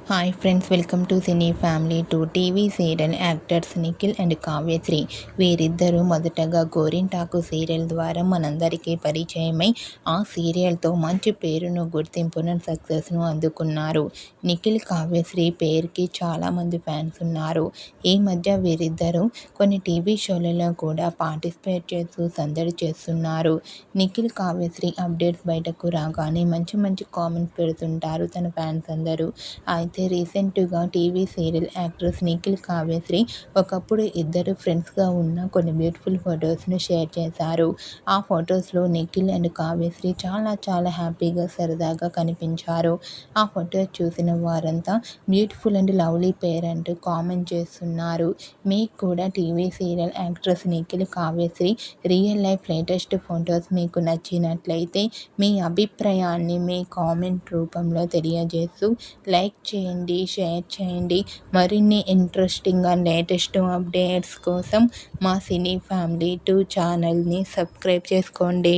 Hi friends, welcome to cine family. TV serial actors Nikhil and Kavyasri వీరిద్దరూ మొదటగా గోరింటాకు serial ద్వారా మనందరికీ పరిచయమై ఆ సీరియల్తో మంచి పేరును, గుర్తింపును, సక్సెస్ను అందుకున్నారు. నిఖిల్, కావ్యశ్రీ పేరుకి చాలామంది ఫ్యాన్స్ ఉన్నారు. ఈ మధ్య వీరిద్దరూ కొన్ని టీవీ షోలలో కూడా పార్టిసిపేట్ చేస్తూ సందడి చేస్తున్నారు. నిఖిల్, కావ్యశ్రీ అప్డేట్స్ బయటకు రాగానే మంచి మంచి కామెంట్స్ పెడుతుంటారు తన ఫ్యాన్స్ అందరూ. అయితే రీసెంట్గా TV serial actress Nikhil, Kavyasri ఒకప్పుడు ఇద్దరు ఫ్రెండ్స్గా ఉన్న కొన్ని బ్యూటిఫుల్ ఫొటోస్ను షేర్ చేశారు. ఆ ఫొటోస్లో నిఖిల్ అండ్ కావ్యశ్రీ చాలా చాలా హ్యాపీగా, సరదాగా కనిపించారు. ఆ ఫొటోస్ చూసిన వారంతా బ్యూటిఫుల్ అండ్ లవ్లీ పేర్ అంటూ కామెంట్ చేస్తున్నారు. మీకు కూడా TV serial actress Nikhil, Kavyasri real life latest photos మీకు నచ్చినట్లయితే మీ అభిప్రాయాన్ని మీ కామెంట్ రూపంలో తెలియజేస్తూ లైక్ చేయండి, షేర్ చేయండి. మరిన్ని ఇంట్రెస్టింగ్ అండ్ లేటెస్ట్ అప్డేట్స్ కోసం మా సినీ ఫ్యామిలీ 2 ఛానల్ని సబ్స్క్రైబ్ చేసుకోండి.